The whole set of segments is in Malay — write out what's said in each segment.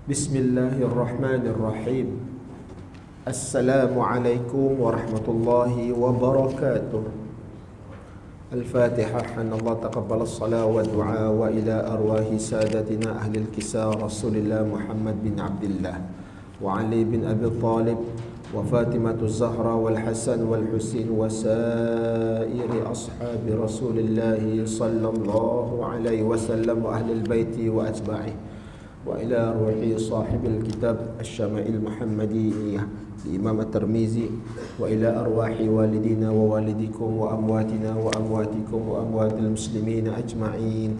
Bismillahirrahmanirrahim. Assalamualaikum warahmatullahi wabarakatuh. Al-Fatihah. Allah taqabbal as-salat wa du'a wa ila arwahi sadatina ahli al-kisah Rasulillah Muhammad bin Abdullah wa Ali bin Abi Talib wa Fatimah az-Zahra wal Hasan wal Husain wa sairi ashabi Rasulillah sallallahu alaihi wasallam wa ahli al-baiti wa atba'ihi wa ila ruhi sahibil kitab Asy-Syama'il Muhammadiyah Imam At-Tirmizi wa ila arwahi walidina wa walidikum wa amwatina wa amwatikum wa amwatil muslimin ajma'in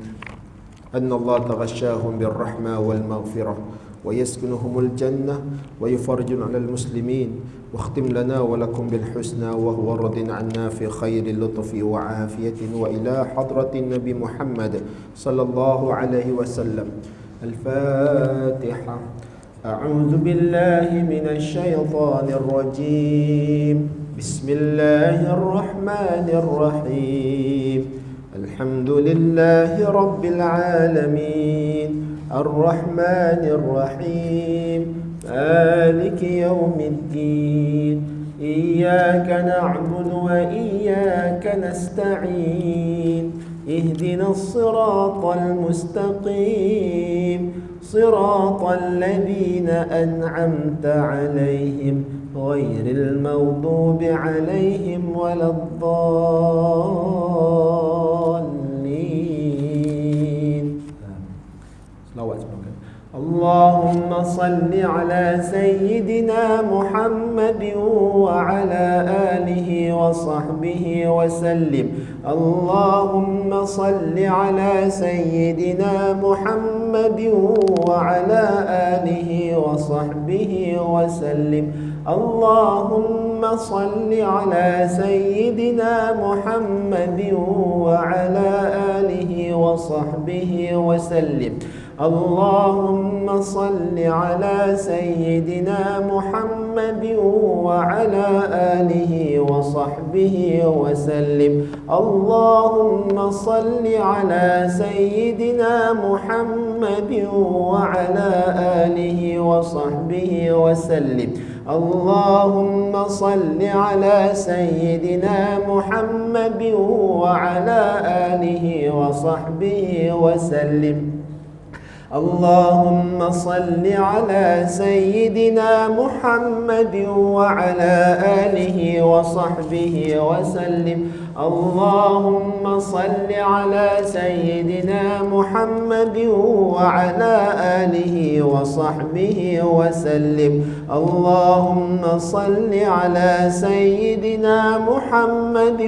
anna Allah taghashshahum birrahma wal maghfirah wa yaskunuhumul jannah wa yufarrijun 'alal muslimin wa khtim lana wa lakum bil husna wa huwa radin 'anna fi khairil lutfi wa afiyatin wa ila hadratin nabi Muhammad sallallahu alaihi wasallam. الفاتحة. أعوذ بالله من الشيطان الرجيم. بسم الله الرحمن الرحيم. الحمد لله رب العالمين الرحمن الرحيم مالك يوم الدين إياك نعبد وإياك نستعين اهدنا الصراط المستقيم صراط الذين أنعمت عليهم غير المغضوب عليهم ولا الضالين. اللهم صل على سيدنا محمد وعلى آله وصحبه وسلم. اللهم صل على سيدنا محمد وعلى آله وصحبه وسلم. اللهم صل على سيدنا محمد وعلى آله وصحبه وسلم. اللهم صل على سيدنا محمد وعلى آله وصحبه وسلم. اللهم صل على سيدنا محمد وعلى آله وصحبه وسلم. اللهم صل على سيدنا محمد وعلى آله وصحبه وسلم. اللهم صل على سيدنا محمد وعلى آله وصحبه وسلم. اللهم صل على سيدنا محمد وعلى آله وصحبه وسلم. اللهم صل على سيدنا محمد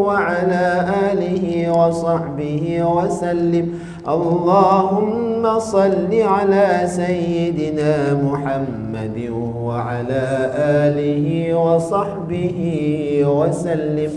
وعلى آله وصحبه وسلم. اللهم صل على سيدنا محمد وعلى آله وصحبه وسلم.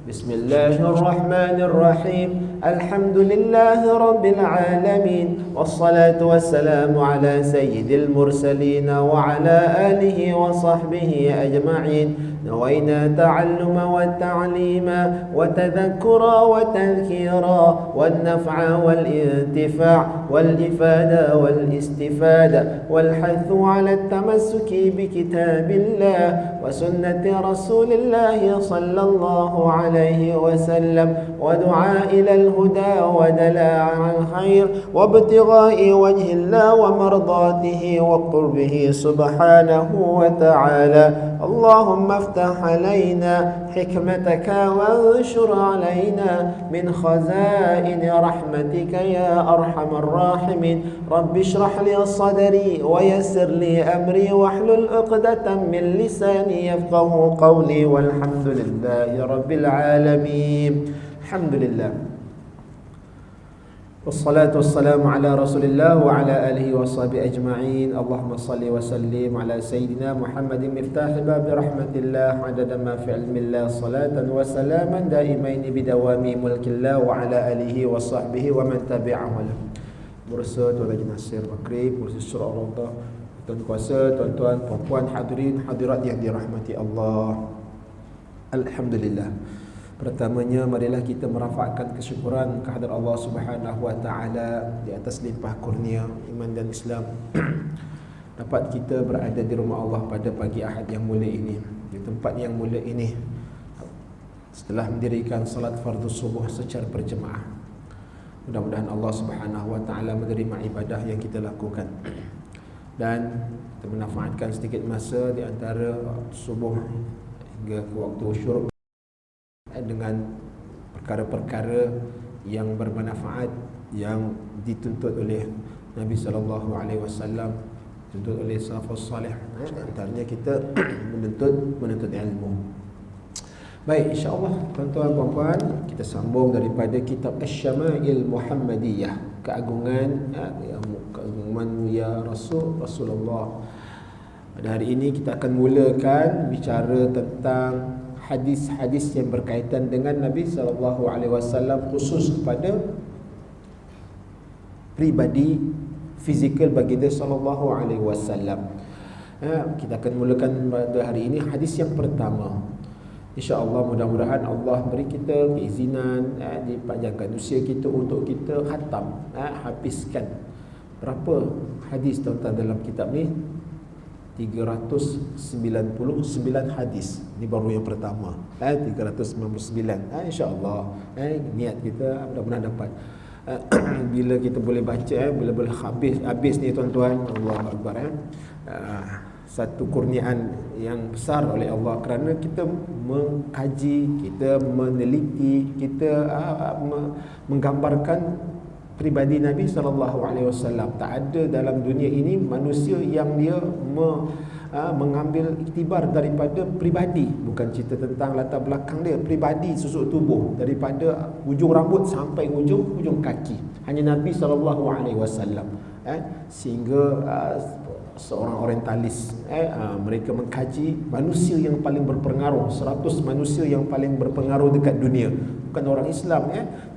بسم الله الرحمن الرحيم. الحمد لله رب العالمين والصلاة والسلام على سيد المرسلين وعلى آله وصحبه أجمعين. نوينا تعلم والتعليم وتذكرا وتذكيرا والنفع والانتفاع والإفادة والاستفادة والحث على التمسك بكتاب الله وسنة رسول الله صلى الله عليه وسلم ودعاء إلى الهدى ودلاء على الخير وابتغاء وجه الله ومرضاته وقربه سبحانه وتعالى. اللهم افتح علينا حكمتك وانشر علينا من خزائن رحمتك يا أرحم الراحمين. رب اشرح لي صدري ويسر لي أمري واحلل عقدة من لساني يفقه قولي والحمد لله رب العالمين. الحمد لله والصلاة والسلام على رسول الله وعلى آله وصحبه أجمعين. اللهم صل وسلم على سيدنا محمد مفتاح باب رحمة الله عدد ما في علم الله صلاة وسلاما دائمين بدوام ملك الله وعلى آله وصحبه ومن تبعهم. Bursa Tuan Haji Nasir Makrib, Bursa Surah Al-Raudah, Tuan Kuasa, tuan-tuan, puan-puan, hadirin, hadirat yang dirahmati Allah. Alhamdulillah. Pertamanya, marilah kita merafakkan kesyukuran kehadrat Allah Subhanahu wa taala di atas limpah kurnia iman dan Islam. Dapat kita berada di rumah Allah pada pagi Ahad yang mulia ini, di tempat yang mulia ini, setelah mendirikan salat fardu subuh secara berjemaah. Mudah-mudahan Allah Subhanahu wa taala menerima ibadah yang kita lakukan dan kita memanfaatkan sedikit masa di antara subuh hingga ke waktu syuruk dengan perkara-perkara yang bermanfaat yang dituntut oleh Nabi sallallahu alaihi wasallam, dituntut oleh salafus salih. Antaranya kita menuntut ilmu. Baik, insya-Allah tuan-tuan dan puan, kita sambung daripada kitab Asy-Syama'il Muhammadiyah, keagungan mulia Rasulullah. Pada hari ini kita akan mulakan bicara tentang hadis-hadis yang berkaitan dengan Nabi SAW, khusus kepada pribadi fizikal baginda SAW. Kita akan mulakan pada hari ini hadis yang pertama. InsyaAllah mudah-mudahan Allah beri kita keizinan, dipanjangkan usia kita untuk kita khatam, habiskan. Berapa hadis tuan-tuan dalam kitab ni? 399 hadis. Ini baru yang pertama. 399. Insya-Allah niat kita mudah-mudahan dapat. Bila kita boleh baca, bila boleh habis ni tuan-tuan, Allahu akbar. Satu kurniaan yang besar oleh Allah, kerana kita mengkaji, kita meneliti, kita menggambarkan pribadi Nabi SAW. Tak ada dalam dunia ini manusia yang dia mengambil iktibar daripada pribadi, bukan cerita tentang latar belakang dia, pribadi susuk tubuh, daripada ujung rambut sampai ujung kaki, hanya Nabi SAW. Sehingga seorang orientalis, mereka mengkaji manusia yang paling berpengaruh, 100 manusia yang paling berpengaruh dekat dunia. Bukan orang Islam,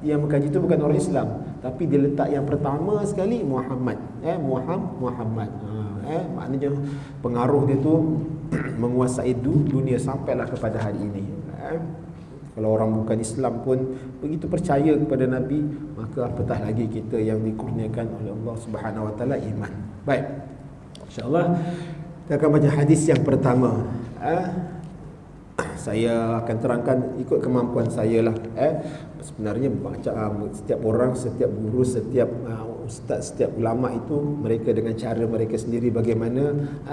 yang mengkaji itu bukan orang Islam, tapi dia letak yang pertama sekali Muhammad. Muhammad. Maknanya pengaruh dia tu menguasai dunia sampailah kepada hari ini. Kalau orang bukan Islam pun begitu percaya kepada Nabi, maka apatah lagi kita yang dikurniakan oleh Allah Subhanahu wa taala iman. Baik, InsyaAllah kita akan baca hadis yang pertama. Saya akan terangkan ikut kemampuan saya lah. Sebenarnya setiap orang, setiap guru, setiap ustaz, setiap ulama itu mereka dengan cara mereka sendiri bagaimana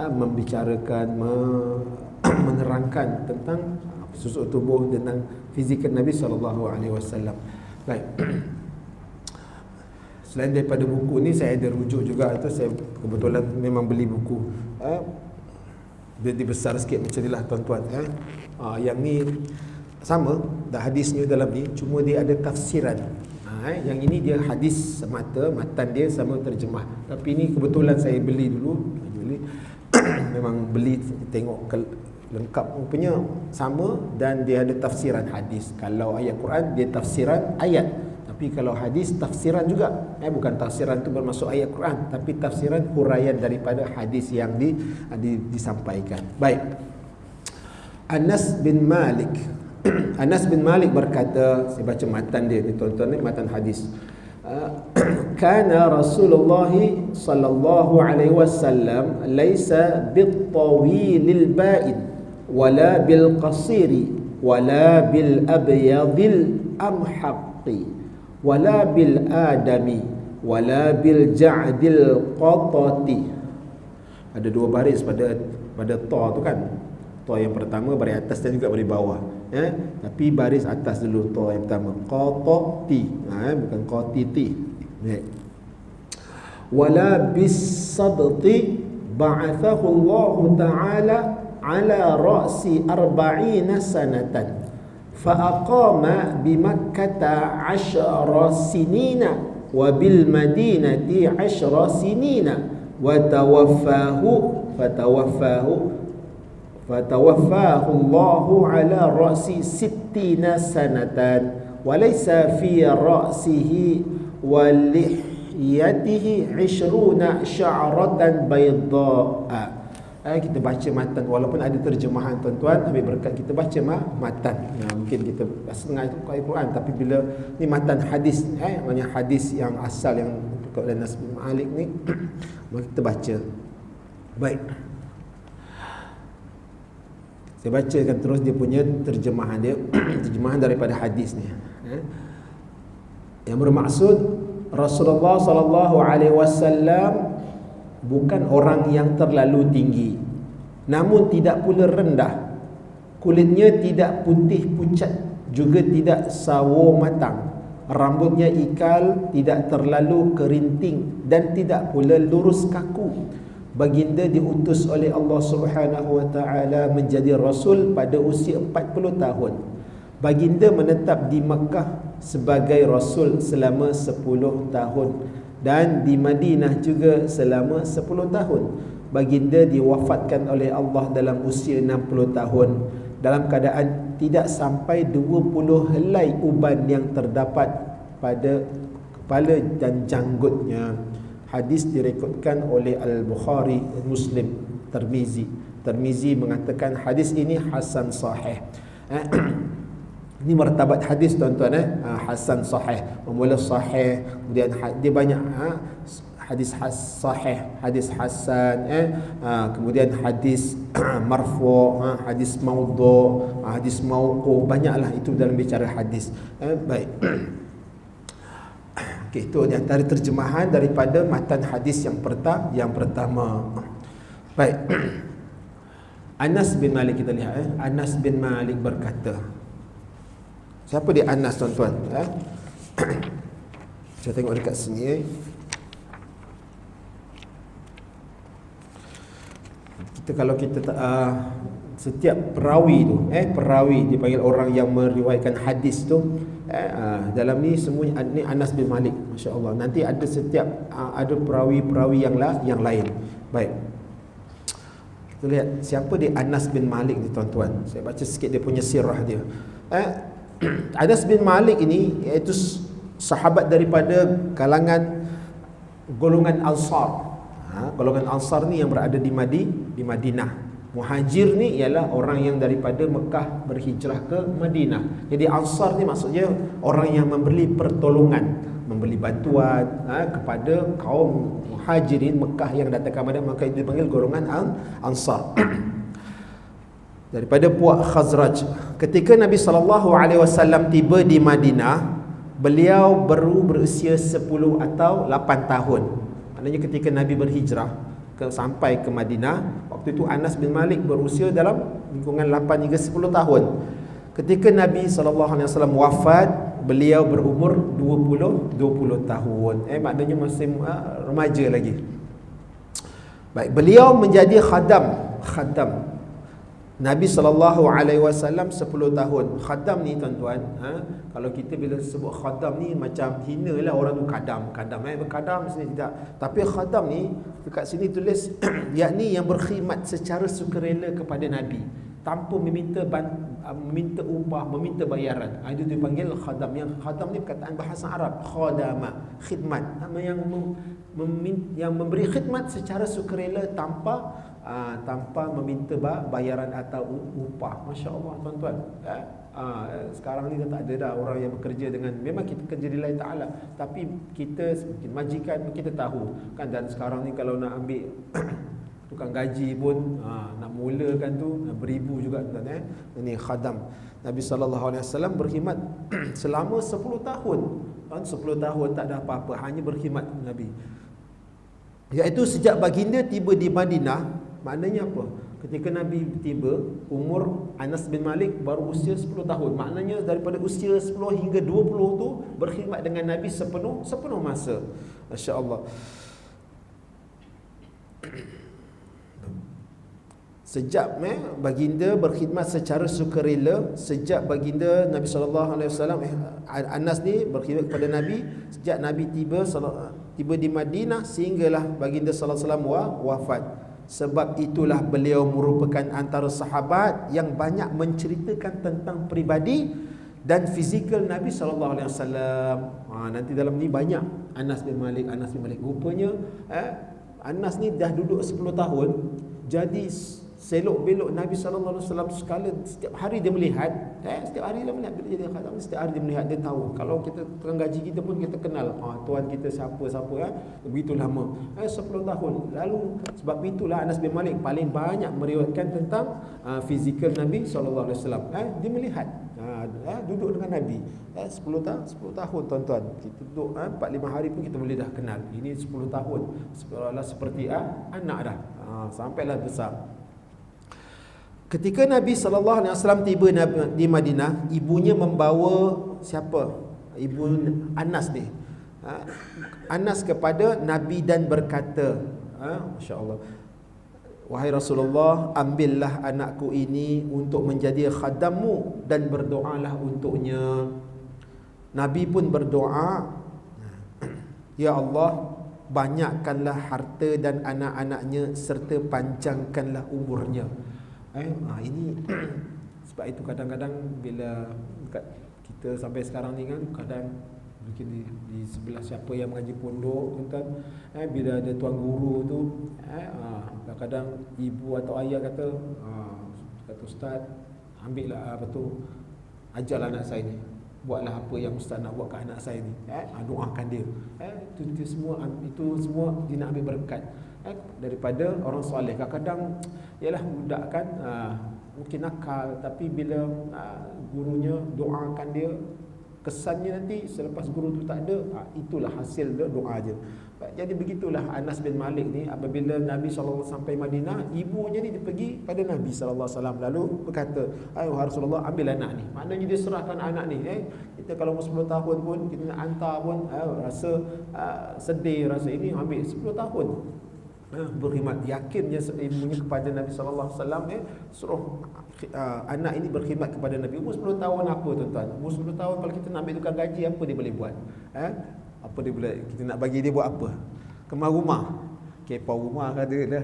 membicarakan, menerangkan tentang susuk tubuh, tentang fizikal Nabi SAW. Baik. Selain daripada buku ni, saya ada rujuk juga. Itu saya kebetulan memang beli buku. Dia besar sikit macam ni lah tuan-tuan. Yang ni sama, dah hadisnya dalam ni, cuma dia ada tafsiran. Yang ini dia hadis semata, matan dia sama terjemah. Tapi ni kebetulan saya beli dulu. Memang beli, tengok lengkap, rupanya sama, dan dia ada tafsiran hadis. Kalau ayat Quran, dia tafsiran ayat. Tapi kalau hadis, tafsiran juga. Bukan tafsiran tu bermaksud ayat Quran, tapi tafsiran huraian daripada hadis yang disampaikan. Baik. Anas bin Malik. Anas bin Malik berkata, saya baca matan dia ni tuan-tuan, ni matan hadis. Kana Rasulullah sallallahu alaihi wasallam laisa bit-tawilil ba'id wala bil qasiri wala bil abyadil amhaqi wala bil adami wala bil ja'dil qatati. Ada dua baris pada ta tu kan. Ta yang pertama baris atas dan juga baris bawah. Tapi baris atas dulu, ta yang pertama. Qatati. Bukan qatiti. Wala bis sabti ba'athahu Allah Ta'ala ala ra'si 40 sanatan. Fa'aqama bimakkata 10 sinina wa bil madinati 10 sinina wa fatawaffahu Allahu ala ra'si 60 sanatan wa laysa fi ra'sihi wa lihyatihi 20 sya'ratan bayda'a Kita baca matan, walaupun ada terjemahan tuan-tuan, ambil berkat kita baca matan. Mungkin kita setengah itu Quran, tapi bila ni matan hadis, maknanya hadis yang asal yang oleh Anas bin Malik ni, maka kita baca. Baik. Saya bacakan terus dia punya terjemahan dia, terjemahan daripada hadis ni. Yang bermaksud Rasulullah sallallahu alaihi wasallam bukan orang yang terlalu tinggi, namun tidak pula rendah. Kulitnya tidak putih pucat, juga tidak sawo matang. Rambutnya ikal, tidak terlalu kerinting, dan tidak pula lurus kaku. Baginda diutus oleh Allah Subhanahu wa taala menjadi rasul pada usia 40 tahun. Baginda menetap di Makkah sebagai rasul selama 10 tahun dan di Madinah juga selama 10 tahun. Baginda diwafatkan oleh Allah dalam usia 60 tahun dalam keadaan tidak sampai 20 helai uban yang terdapat pada kepala dan janggutnya. Hadis direkodkan oleh Al-Bukhari, Muslim, Tirmizi mengatakan hadis ini hasan sahih. Ini martabat hadis tuan-tuan, hasan sahih, mula sahih, kemudian dia banyak hadis sahih, hadis hasan, kemudian hadis marfu', hadis maudhu', hadis mauquf, banyaklah itu dalam bicara hadis. Baik. Okey, itu di antara terjemahan daripada matan hadis yang pertama. Baik. Anas bin Malik, kita lihat. Anas bin Malik berkata, siapa dia Anas tuan-tuan? Saya tengok dekat sini. Kalau kita setiap perawi tu, perawi dipanggil orang yang meriwayatkan hadis tu, dalam ni semua ni Anas bin Malik, masya-Allah. Nanti ada setiap ada perawi-perawi yang lain. Baik. Kita lihat siapa dia Anas bin Malik ni tuan-tuan. Saya baca sikit dia punya sirah dia. Anas bin Malik ini iaitu sahabat daripada kalangan golongan Ansar. Golongan Ansar ni yang berada di Madinah. Muhajir ni ialah orang yang daripada Mekah berhijrah ke Madinah. Jadi Ansar ni maksudnya orang yang memberi pertolongan, memberi bantuan kepada kaum Muhajirin Mekah yang datang ke Madinah, maka itu dipanggil golongan Ansar. Daripada puak Khazraj. Ketika Nabi SAW tiba di Madinah, beliau baru berusia 10 atau 8 tahun. Maknanya ketika Nabi berhijrah sampai ke Madinah, waktu itu Anas bin Malik berusia dalam lingkungan 8 hingga 10 tahun. Ketika Nabi SAW wafat, beliau berumur 20 tahun. Maknanya masih remaja lagi. Baik, beliau menjadi khadam Nabi SAW 10 tahun. Khadam ni tuan-tuan, kalau kita bila sebut khadam ni macam hina lah orang tu kadam sini tidak. Tapi khadam ni dekat sini tulis yakni yang berkhidmat secara sukarela kepada Nabi tanpa meminta upah, meminta bayaran. Itu dipanggil khadam. Yang khadam ni perkataan bahasa Arab, khadama, khidmat, yang memberi khidmat secara sukarela tanpa meminta bayaran atau upah. Masya Allah tuan-tuan. Sekarang ni dah tak ada dah orang yang bekerja dengan, memang kita kerja di lain Ta'ala, tapi kita mungkin majikan kita tahu kan. Dan sekarang ni kalau nak ambil tukang gaji pun nak mulakan tu beribu juga tuan-tuan. Ini khadam. Nabi SAW berkhidmat selama 10 tahun. 10 tahun tak ada apa-apa, hanya berkhidmat Nabi. Iaitu sejak baginda tiba di Madinah. Maknanya apa? Ketika Nabi tiba, umur Anas bin Malik baru usia 10 tahun. Maknanya daripada usia 10 hingga 20 tu berkhidmat dengan Nabi sepenuh masa. Masya-Allah. Sejak baginda berkhidmat secara sukarela, sejak baginda Nabi SAW, Anas ni berkhidmat kepada Nabi sejak Nabi tiba di Madinah sehinggalah baginda SAW wafat. Sebab itulah beliau merupakan antara sahabat yang banyak menceritakan tentang peribadi dan fizikal Nabi SAW. Nanti dalam ni banyak Anas bin Malik. Rupanya Anas ni dah duduk 10 tahun jadi selok belok Nabi SAW sekali setiap hari dia melihat, setiap hari dia melihat, bila jadi khatam setiap hari dia melihat, dia tahu. Kalau kita tukang gaji kita pun kita kenal, tuan kita siapa begitu lama, 10 tahun. Lalu sebab itulah Anas bin Malik paling banyak meriwayatkan tentang fizikal Nabi SAW. Dia melihat, duduk dengan Nabi 10 tahun tuan-tuan. Kita duduk 4-5 hari pun kita boleh dah kenal. Ini 10 tahun seperti anak dah, sampailah besar. Ketika Nabi SAW tiba di Madinah, ibunya membawa siapa? Ibu Anas ni. Anas kepada Nabi dan berkata, Masya Allah, wahai Rasulullah, ambillah anakku ini untuk menjadi khadammu dan berdoalah untuknya. Nabi pun berdoa, ya Allah, banyakkanlah harta dan anak-anaknya serta panjangkanlah umurnya. Ini sebab itu kadang-kadang bila kita sampai sekarang ni kan, kadang mungkin di sebelah siapa yang mengaji pondok kan, bila ada tuan guru tu, kadang-kadang ibu atau ayah kata ustaz, ambillah ajarlah anak saya ni, buatlah apa yang ustaz nak buat ke anak saya ni, doakan dia. Itu semua dia nak ambil berkat daripada orang soleh. Kadang-kadang ialah budak kan, mungkin nakal, tapi bila gurunya doakan dia, kesannya nanti selepas guru tu tak ada, itulah hasil dia doa je. Jadi begitulah Anas bin Malik ni, apabila Nabi SAW sampai Madinah, ibunya ni dia pergi pada Nabi SAW, lalu berkata, wahai Rasulullah, ambil anak ni. Maknanya dia serahkan anak ni. Kita kalau 10 tahun pun kita nak hantar pun rasa sedih, rasa ini, ambil 10 tahun berkhidmat. Yakinnya ibunya kepada Nabi SAW, suruh anak ini berkhidmat kepada Nabi. Umur 10 tahun apa tuan-tuan? Umur 10 tahun kalau kita nak ambil tukang gaji, apa dia boleh buat? Apa dia boleh, kita nak bagi dia buat apa? Kemar rumah, kepau rumah ke ada dah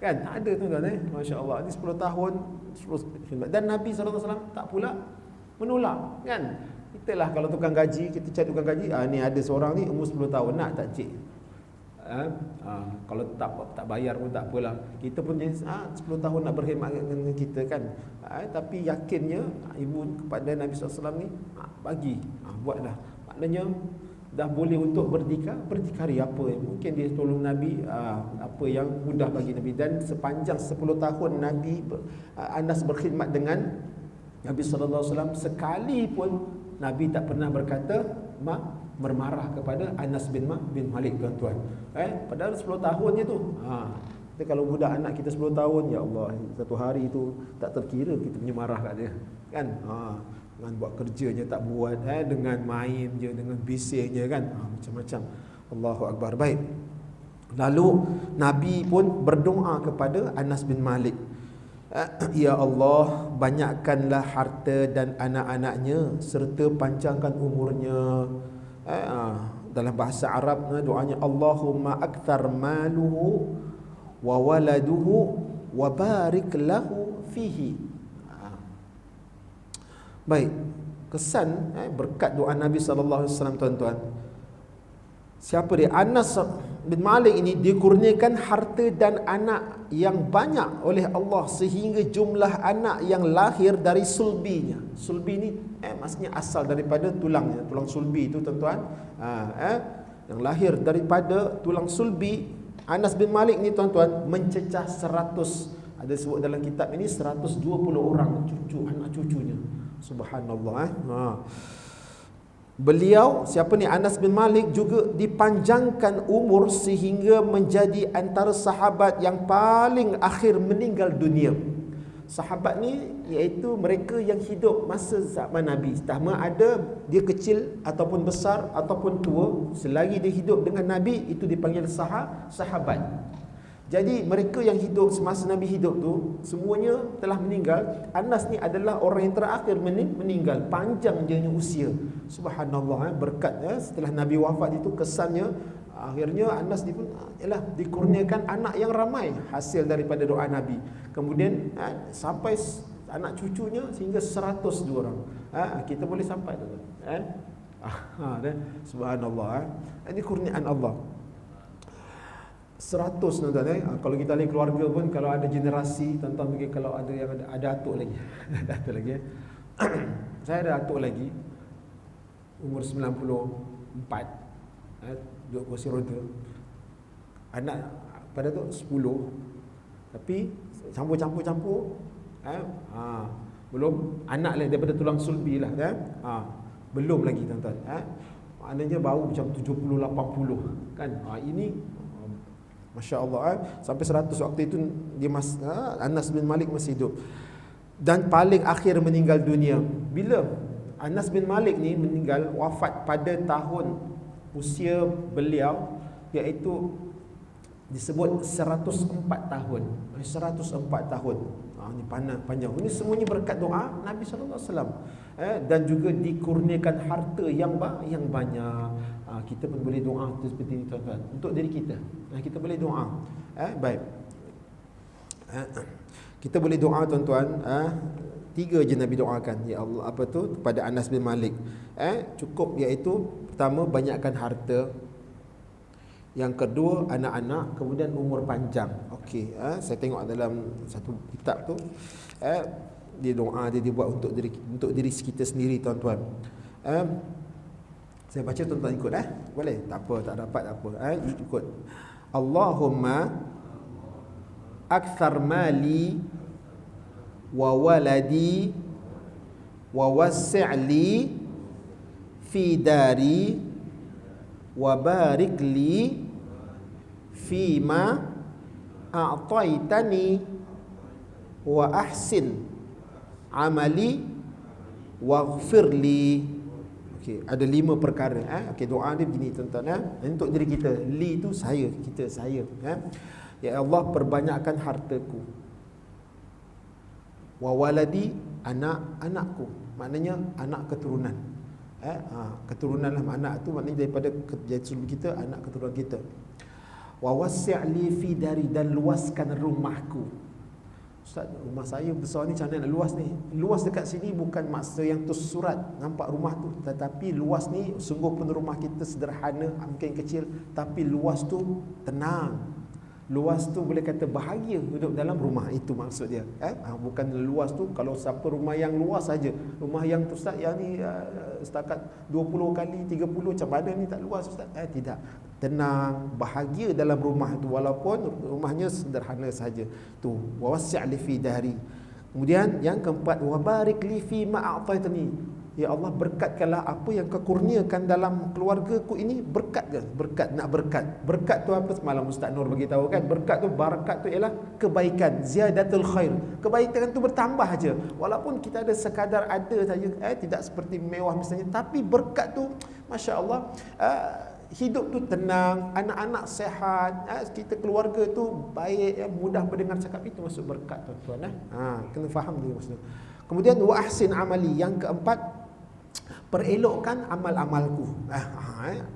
kan? Tak ada tuan-tuan. Masya Allah, ini 10 tahun terus khidmat. Dan Nabi SAW tak pula menolak kan? Itulah kalau tukang gaji, kita cari tukang gaji, ni ada seorang ni umur 10 tahun, nak tak cik? Kalau tak bayar pun tak apalah. Kita pun jenis 10 tahun nak berkhidmat dengan kita kan. Tapi yakinnya ibu kepada Nabi SAW ni, bagi, buatlah. Maknanya dah boleh untuk berdikari apa mungkin dia tolong Nabi, apa yang mudah bagi Nabi. Dan sepanjang 10 tahun Nabi Anas berkhidmat dengan Nabi SAW, sekali pun Nabi tak pernah berkata bermarah kepada Anas bin Malik tuan-tuan. Padahal 10 tahun je tu. Kita kalau budak anak kita 10 tahun, ya Allah, satu hari tu tak terkira kita punya marah kat dia kan. Dengan buat kerja je tak buat, dengan main je, dengan bising je kan, macam-macam. Allahu Akbar. Baik. Lalu Nabi pun berdoa kepada Anas bin Malik, ya Allah, banyakkanlah harta dan anak-anaknya serta panjangkan umurnya. Dalam bahasa Arab doanya, Allahumma akthar maluhu wa waladuhu wa barik lahu fihi. Baik, kesan berkat doa Nabi SAW tuan-tuan. Siapa dia? Anas bin Malik ini dikurniakan harta dan anak yang banyak oleh Allah, sehingga jumlah anak yang lahir dari sulbinya. Sulbi ni maksudnya asal daripada tulangnya. Tulang sulbi itu tuan-tuan, yang lahir daripada tulang sulbi Anas bin Malik ni tuan-tuan mencecah 100. Ada sebut dalam kitab ini 120 orang cucu, anak cucunya. Subhanallah. Beliau, siapa ni, Anas bin Malik, juga dipanjangkan umur sehingga menjadi antara sahabat yang paling akhir meninggal dunia. Sahabat ni iaitu mereka yang hidup masa zaman Nabi. Sama ada dia kecil ataupun besar ataupun tua, selagi dia hidup dengan Nabi, itu dipanggil sahabat. Jadi mereka yang hidup semasa Nabi hidup tu semuanya telah meninggal. Anas ni adalah orang yang terakhir meninggal, panjang dia usia. Subhanallah, berkat setelah Nabi wafat itu, kesannya akhirnya Anas ni pun dikurniakan anak yang ramai hasil daripada doa Nabi. Kemudian sampai anak cucunya sehingga 102 orang. Kita boleh sampai tu. Subhanallah. Ini kurniaan Allah. 100 tuan-tuan. Kalau kita lihat keluarga pun, kalau ada generasi, tuan-tuan mungkin kalau ada yang ada atuk lagi. Ada atuk lagi. Saya ada atuk lagi, umur 94, duduk kursi roda. Anak pada tu 10, tapi campur-campur, belum anak lain daripada tulang sulbi lah, belum lagi tuan-tuan. Maknanya baru macam 70-80 kan. Ini Masya Allah, sampai 100 waktu itu dia Anas bin Malik masih hidup. Dan paling akhir meninggal dunia bila Anas bin Malik ni meninggal, wafat pada tahun usia beliau iaitu disebut 104 tahun. 104 tahun. Ini panjang. Ini semuanya berkat doa Nabi sallallahu alaihi wasallam. Dan juga dikurniakan harta yang banyak. Kita pun boleh doa seperti ini tuan-tuan untuk diri kita. Kita boleh doa. Baik. Kita boleh doa tuan-tuan. 3 je Nabi doakan. Ya Allah, apa tu kepada Anas bin Malik. Cukup, iaitu pertama banyakkan harta. Yang kedua anak-anak, kemudian umur panjang. Okey, saya tengok dalam satu kitab tu, dia doa dia buat untuk diri kita sendiri tuan-tuan. Saya baca tuan-tuan ikut boleh? Tak apa, tak dapat tak apa. Ikut. Allahumma akthar mali wa waladi wa wasi'li fi dari wa barik li fima a'taitani wa ahsin amali waghfir li. Okey, ada 5 perkara. Okey, doa dia begini tuan-tuan. Untuk diri kita, li tu saya. Ya Allah, perbanyakkan hartaku. Wa waladi, anak-anakku. Maknanya anak keturunan. Keturunan lah, anak tu maknanya daripada sulbi kita, anak keturunan kita. Wa wasi'li fi dari, dan luaskan rumahku. Ustaz, rumah saya besar ni, macam mana nak luas ni? Luas dekat sini bukan maksa yang tersurat nampak rumah tu, tetapi luas ni sungguh pun rumah kita sederhana, mungkin kecil, tapi luas tu tenang. Luas tu boleh kata bahagia duduk dalam rumah, itu maksud dia. Bukan luas tu kalau siapa rumah yang luas saja. Rumah yang tu Ustaz, yang ni setakat 20 kali 30, macam mana ni tak luas Ustaz? Tidak. Tenang, bahagia dalam rumah tu walaupun rumahnya sederhana saja. Tu wasi' li fi dari. Kemudian yang keempat, wa barik li fi ma a'taitani. Ya Allah, berkatkanlah apa yang kau kurniakan dalam keluargaku ini. Berkat ke? Berkat, nak berkat. Berkat tu apa? Semalam Ustaz Nur bagi tahu kan, berkat tu, barakat tu ialah kebaikan, ziyadatul khair. Kebaikan tu bertambah aja. Walaupun kita ada sekadar ada saja, tidak seperti mewah misalnya, tapi berkat tu masya-Allah, hidup tu tenang, anak-anak sehat, kita keluarga tu baik, mudah mendengar cakap, itu masuk berkat tuan-tuan. Kena faham dia maksudnya. Kemudian wa ahsin amali, yang keempat, perelokkan amal-amalku.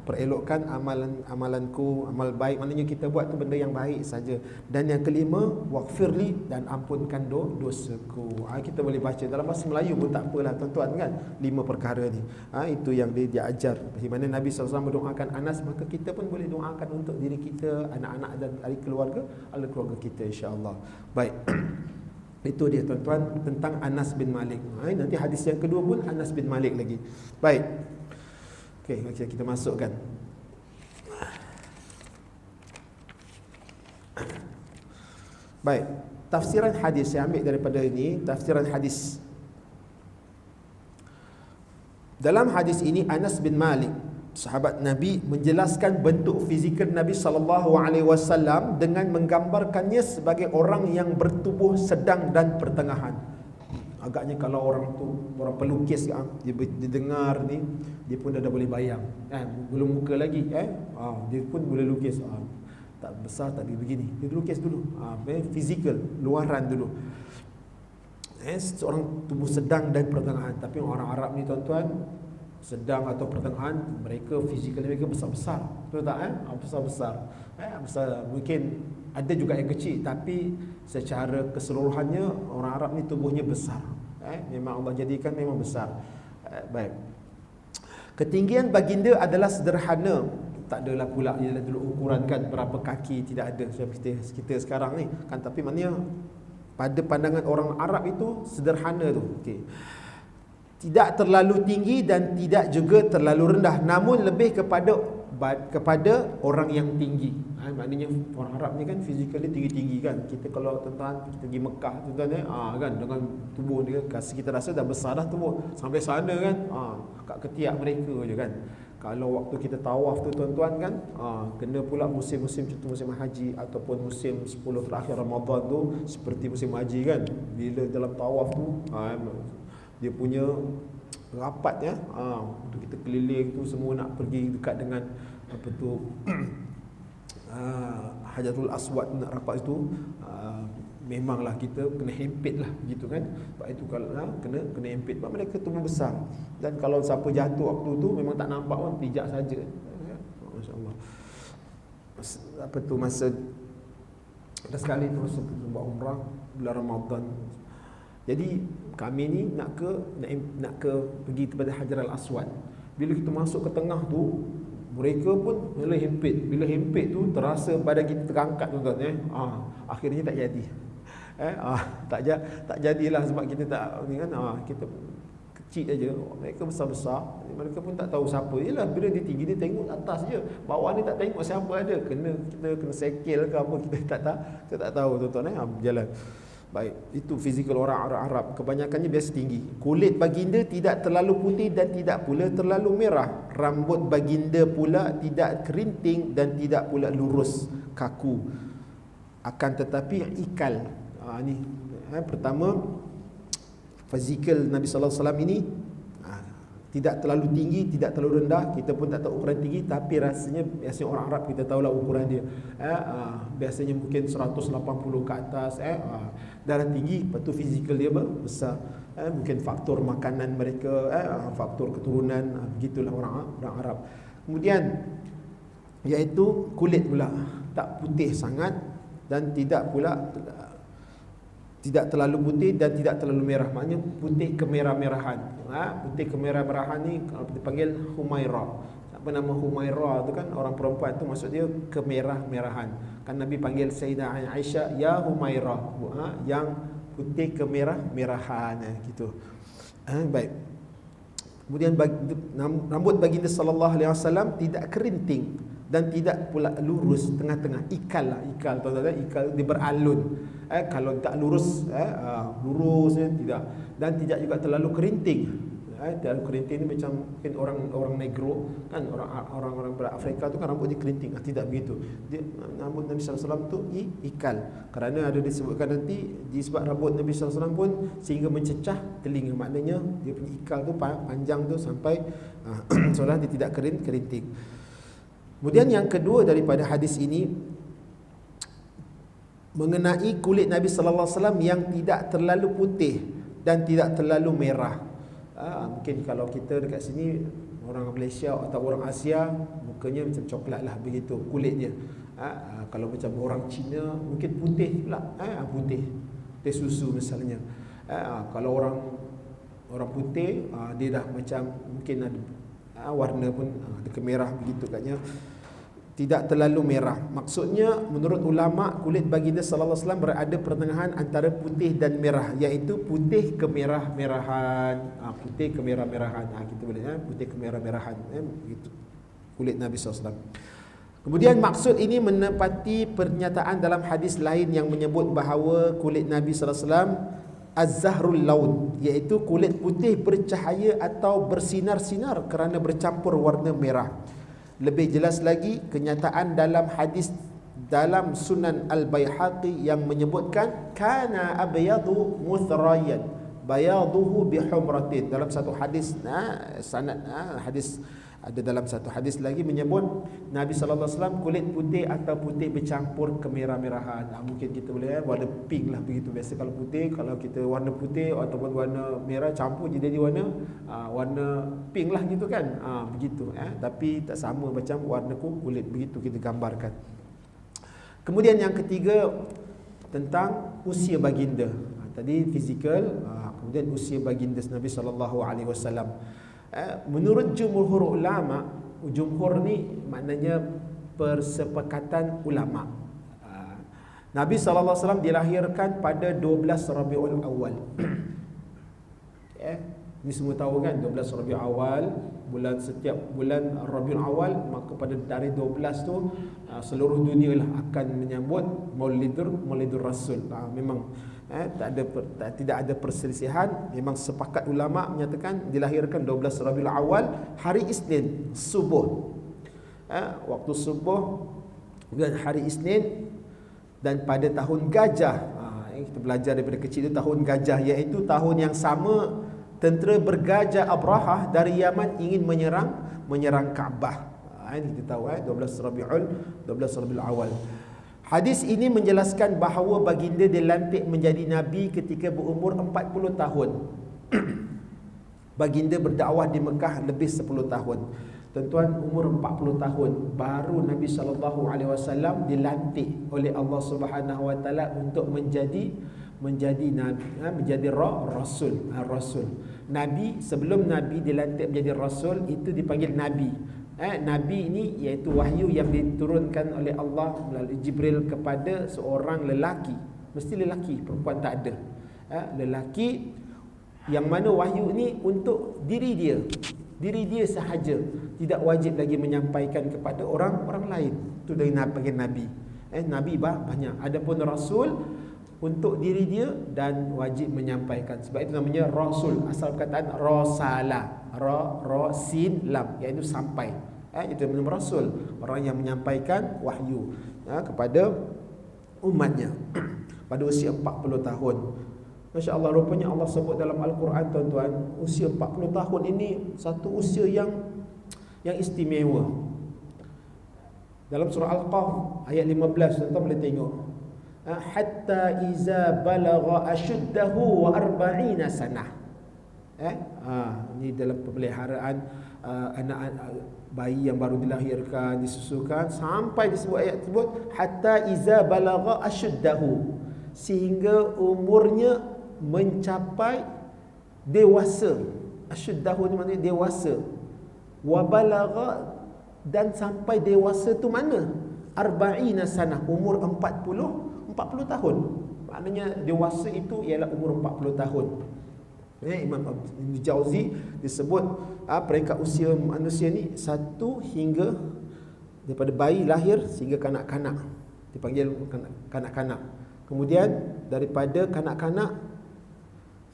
Perelokkan amalan-amalanku, amal baik, maknanya kita buat tu benda yang baik saja. Dan yang kelima, waghfirli, dan ampunkan dosaku. Kita boleh baca dalam bahasa Melayu pun tak apalah tuan-tuan kan, 5 perkara ni. Itu yang dia ajar. Di mana Nabi SAW mendoakan Anas, maka kita pun boleh doakan untuk diri kita, anak-anak dan ahli keluarga kita, insya-Allah. Baik. Itu dia tuan-tuan tentang Anas bin Malik. Nanti hadis yang kedua pun Anas bin Malik lagi. Baik. Okey, kita masukkan. Baik. Tafsiran hadis saya ambil daripada ini, tafsiran hadis. Dalam hadis ini Anas bin Malik, sahabat Nabi, menjelaskan bentuk fizikal Nabi SAW dengan menggambarkannya sebagai orang yang bertubuh sedang dan pertengahan. Agaknya kalau orang tu, orang pelukis, dia dengar ni, dia pun dah boleh bayang. Belum muka lagi, dia pun boleh lukis. Tak besar, tak begini. Dia lukis dulu. Fizikal, luaran dulu. Seorang tubuh sedang dan pertengahan. Tapi orang Arab ni tuan-tuan, sedang atau pertengahan, mereka fizikal mereka besar-besar. Betul tak? Besar-besar. Besar. Mungkin ada juga yang kecil, tapi secara keseluruhannya orang Arab ni tubuhnya besar. Memang Allah jadikan memang besar. Baik. Ketinggian baginda adalah sederhana. tak adalah pula dia dulu ukuran kan berapa kaki, tidak ada kita sekarang ni kan. Tapi maknanya pada pandangan orang Arab itu sederhana tu. Okey. Tidak terlalu tinggi dan tidak juga terlalu rendah, namun lebih kepada orang yang tinggi. Maknanya orang Arab ni kan physically tinggi-tinggi kan. Kita kalau tuan-tuan kita pergi Mekah tuan-tuan kan, dengan tubuh dia kasi kita rasa dah besar dah tubuh sampai sana kan. Kat ketiak mereka je kan. Kalau waktu kita tawaf tu tuan-tuan kan, kena pula musim-musim contoh musim haji ataupun musim 10 terakhir Ramadan tu seperti musim haji kan. Bila dalam tawaf tu dia punya rapat ya, untuk kita keliling tu semua nak pergi dekat dengan apa tu Hajarul Aswad nak rapat itu, memanglah kita kena hempit lah begitu kan. Sebab itu kalau kena hempit, sebab mereka tubuh besar. Dan kalau siapa jatuh waktu tu memang tak nampak pun, pijak saja. Masya-Allah. Apa tu masa ada sekali tu masa buat umrah bulan Ramadan. Jadi kami ni nak ke pergi kepada Hajarul Aswad. Bila kita masuk ke tengah tu, mereka pun mula hempit. Bila hempit tu terasa badan kita terangkat tuan-tuan akhirnya tak jadi. Tak jadilah sebab kita tak ni kan, kita kecil aja, mereka besar-besar. Mereka pun tak tahu siapa. Yalah, bila dia tinggi dia tengok atas je, bawah ni tak tengok siapa ada. Kita kena sekel ke apa, kita tak tahu tuan-tuan berjalan. Baik, itu fizikal orang Arab. Kebanyakannya biasa tinggi. Kulit baginda tidak terlalu putih dan tidak pula terlalu merah. Rambut baginda pula tidak kerinting dan tidak pula lurus kaku, akan tetapi ikal. Pertama, fizikal Nabi sallallahu alaihi wasallam ini tidak terlalu tinggi, tidak terlalu rendah. Kita pun tak tahu ukuran tinggi, tapi biasanya orang Arab kita tahulah ukuran dia. Biasanya mungkin 180 ke atas. Darah tinggi, lepas tu fizikal dia besar. Mungkin faktor makanan mereka, faktor keturunan, begitulah orang Arab. Kemudian iaitu kulit pula tak putih sangat dan tidak pula tidak terlalu putih dan tidak terlalu merah. Maknanya putih kemerah-merahan. Putih kemerah-merahan ni kalau dipanggil Humairah. Apa nama Humairah tu kan, orang perempuan tu maksud dia kemerah-merahan. Kan Nabi panggil Sayyidah Aisyah ya Humairah, yang putih kemerah-merahan gitu. Baik. Kemudian rambut baginda sallallahu alaihi wasallam tidak kerinting dan tidak pula lurus, tengah-tengah. Ikal tuan-tuan, ikal dia beralun. Kalau tak lurus, lurusnya tidak, dan tidak juga terlalu kerinting. Terlalu kerinting ni macam mungkin orang negro kan, orang Afrika tu kan rambut dia kerinting. Tidak begitu. Dia rambut Nabi sallallahu alaihi wasallam tu ikal. Kerana ada disebutkan nanti disebab rambut Nabi sallallahu alaihi wasallam pun sehingga mencecah telinga. Maknanya dia punya ikal tu panjang tu sampai seolah dia tidak kerinting. Kemudian yang kedua daripada hadis ini mengenai kulit Nabi sallallahu alaihi wasallam yang tidak terlalu putih dan tidak terlalu merah. Mungkin kalau kita dekat sini orang Malaysia atau orang Asia mukanya macam coklat lah begitu kulit dia. Kalau macam orang Cina mungkin putih pula, putih susu misalnya. Kalau orang putih dia dah macam mungkin ada warna pun ada kemerah begitu katnya. Tidak terlalu merah. Maksudnya menurut ulama kulit baginda sallallahu alaihi wasallam berada pertengahan antara putih dan merah, iaitu putih kemerah-merahan. Putih kemerah-merahan. Kita boleh putih kemerah-merahan begitu kulit Nabi sallallahu alaihi wasallam. Kemudian maksud ini menepati pernyataan dalam hadis lain yang menyebut bahawa kulit Nabi sallallahu alaihi wasallam az-zahrul laun, iaitu kulit putih bercahaya atau bersinar-sinar kerana bercampur warna merah. Lebih jelas lagi kenyataan dalam hadis dalam Sunan Al-Baihaqi yang menyebutkan kana abyadu muthrayan bayaduhu bihumratin. Dalam satu hadis sanad hadis ada dalam satu hadis lagi menyebut Nabi sallallahu alaihi wasallam kulit putih atau putih bercampur kemerah-merahan. Mungkin kita boleh warna pink lah begitu. Biasa kalau putih, kalau kita warna putih ataupun warna merah campur jadi warna pink lah gitu kan. Begitu tapi tak sama macam warna kulit begitu kita gambarkan. Kemudian yang ketiga tentang usia baginda. Tadi fizikal, kemudian usia baginda Nabi sallallahu alaihi wasallam. Menurut jumhur ulama, Jumhur ni maknanya persepakatan ulama. Nabi SAW dilahirkan pada 12 Rabiul Awal. Ini semua tahu kan, 12 Rabiul Awal, setiap bulan Rabiul Awal, maka pada dari 12 tu seluruh dunia lah akan menyambut Maulidur Rasul. Memang tidak ada perselisihan. Memang sepakat ulama menyatakan dilahirkan 12 Rabiul Awal, hari Isnin subuh. Waktu subuh bulan hari Isnin, dan pada tahun gajah. Kita belajar daripada kecil itu tahun gajah, iaitu tahun yang sama tentera bergajah Abrahah dari Yaman ingin menyerang Kaabah. Ini kita tahu 12 Rabiul Awal. Hadis ini menjelaskan bahawa baginda dilantik menjadi nabi ketika berumur 40 tahun. Baginda berdakwah di Mekah lebih 10 tahun. Tuan-tuan, umur 40 tahun baru Nabi SAW dilantik oleh Allah Subhanahu Wa Taala untuk menjadi nabi, menjadi rasul. Nabi, sebelum nabi dilantik menjadi rasul, itu dipanggil nabi. Nabi ini iaitu wahyu yang diturunkan oleh Allah melalui Jibril kepada seorang lelaki. Mesti lelaki, perempuan tak ada. Lelaki yang mana wahyu ini untuk diri dia sahaja, tidak wajib lagi menyampaikan kepada orang lain. Itu dari panggil nabi. Nabi banyak. Adapun rasul untuk diri dia dan wajib menyampaikan. Sebab itu namanya rasul. Asal perkataan rasala, sin lam, iaitu sampai. Itu namanya rasul, orang yang menyampaikan wahyu kepada umatnya pada usia 40 tahun. Masya Allah, rupanya Allah sebut dalam Al-Quran, tuan-tuan, usia 40 tahun ini satu usia yang istimewa. Dalam surah Al-Qaf ayat 15, tuan-tuan boleh tengok. Hatta iza balagha ashuddahu wa arba'ina sanah. Ini dalam pemeliharaan anak bayi yang baru dilahirkan, disusukan, sampai disebut ayat tersebut hatta iza balagha ashuddahu, sehingga umurnya mencapai dewasa. Ashuddahu ni maknanya dewasa. Wa balagha, dan sampai dewasa tu mana? Arba'ina sanah, umur 40 tahun. Maknanya dewasa itu ialah umur 40 tahun. Imam Ibn Jauzi disebut peringkat usia manusia ni 1 hingga daripada bayi lahir sehingga kanak-kanak, dipanggil kanak-kanak. Kemudian daripada kanak-kanak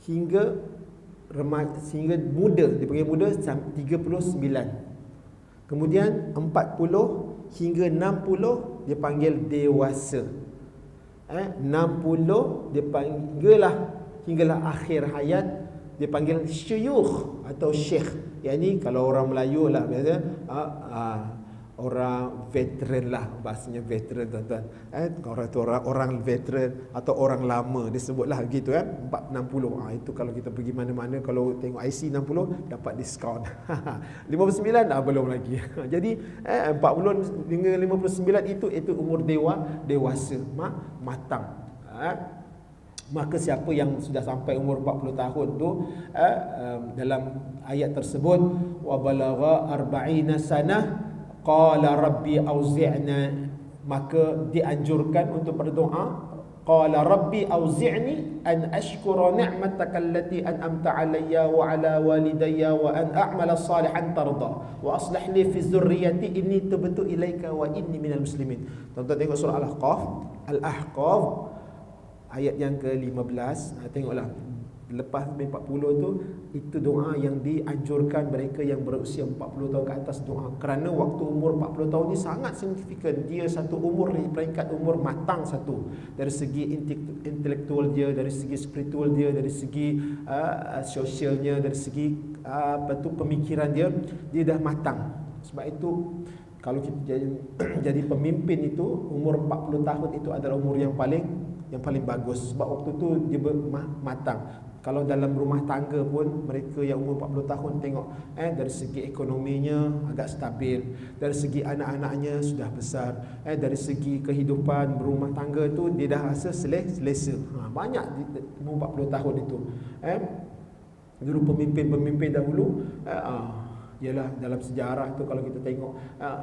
hingga remaja, sehingga muda, dipanggil muda 39. Kemudian 40 hingga 60 dipanggil dewasa. 60 dipanggillah hinggalah akhir hayat dipanggil syuyukh atau syekh. Yang ni kalau orang Melayu lah biasa orang veteran lah, bahasanya veteran, tuan-tuan. Orang tu orang veteran atau orang lama disebutlah gitu 460. Itu kalau kita pergi mana-mana, kalau tengok IC 60 dapat diskaun. 59 belum lagi. Jadi 40 hingga 59 itu umur dewasa, matang. Maka siapa yang sudah sampai umur 40 tahun tu, dalam ayat tersebut, wa balagha arba'ina sanah qala rabbi auzi'na, maka dianjurkan untuk berdoa, qala rabbi auzi'ni an ashkura ni'mataka allati an'amta 'alayya wa 'ala walidayya wa an a'mala salihan tarda wa aslih li fi dzurriyyati inni tubtu ilaika wa inni minal muslimin. Tonton tengok surah Al-Ahqaf ayat yang ke-15. Tengoklah, lepas 40 tu, itu doa yang dianjurkan mereka yang berusia 40 tahun ke atas doa. Kerana waktu umur 40 tahun ni sangat signifikan. Dia satu umur, peringkat umur matang satu. Dari segi intelektual dia, dari segi spiritual dia, dari segi sosialnya, dari segi pemikiran dia dah matang. Sebab itu kalau kita jadi pemimpin itu, umur 40 tahun itu adalah umur yang paling bagus. Sebab waktu tu dia matang. Kalau dalam rumah tangga pun, mereka yang umur 40 tahun tengok dari segi ekonominya agak stabil, dari segi anak-anaknya sudah besar, dari segi kehidupan berumah tangga tu dia dah rasa selesa. Banyak di umur 40 tahun itu. Dulu pemimpin-pemimpin dahulu Ialah dalam sejarah tu kalau kita tengok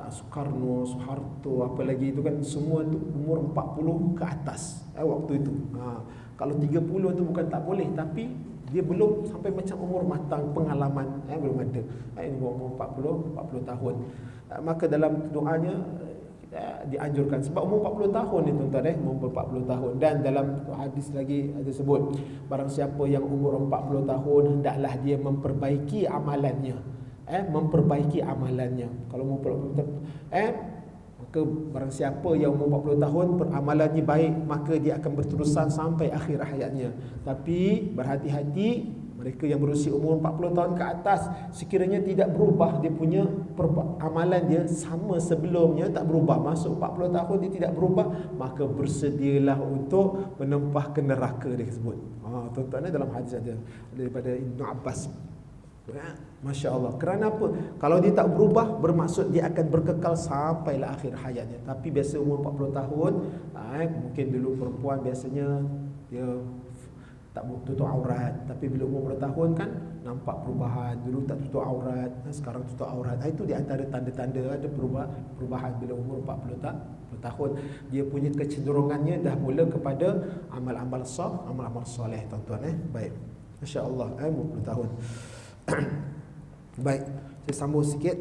Soekarno, Soeharto, apa lagi itu kan semua tu umur 40 ke atas waktu itu. Kalau 30 tu bukan tak boleh, tapi dia belum sampai macam umur matang, pengalaman belum ada. Ini umur 40 tahun. Maka dalam doanya dianjurkan sebab umur 40 tahun ni tuan-tuan, umur 40 tahun. Dan dalam hadis lagi ada sebut, barang siapa yang umur 40 tahun hendaklah dia memperbaiki amalannya. Memperbaiki amalannya. Kalau umur 40 tahun maka barang siapa yang umur 40 tahun amalannya baik, maka dia akan berterusan sampai akhir hayatnya. Tapi berhati-hati mereka yang berusia umur 40 tahun ke atas, sekiranya tidak berubah dia punya amalan dia sama sebelumnya, tak berubah, masuk 40 tahun dia tidak berubah, maka bersedialah untuk menempah ke neraka dia sebut. Tuan-tuan, dalam hadis ada daripada Ibnu Abbas. Masya Allah. Kerana apa? Kalau dia tak berubah, bermaksud dia akan berkekal sampailah akhir hayatnya. Tapi biasa umur 40 tahun, mungkin dulu perempuan biasanya dia tak tutup aurat, tapi bila umur 40 tahun kan nampak perubahan. Dulu tak tutup aurat, sekarang tutup aurat. Itu di antara tanda-tanda ada perubahan bila umur 40 tahun. Dia punya kecenderungannya dah mula kepada amal-amal soleh, tuan-tuan. Baik. Masya Allah, umur 40 tahun. Baik, saya sambung sikit.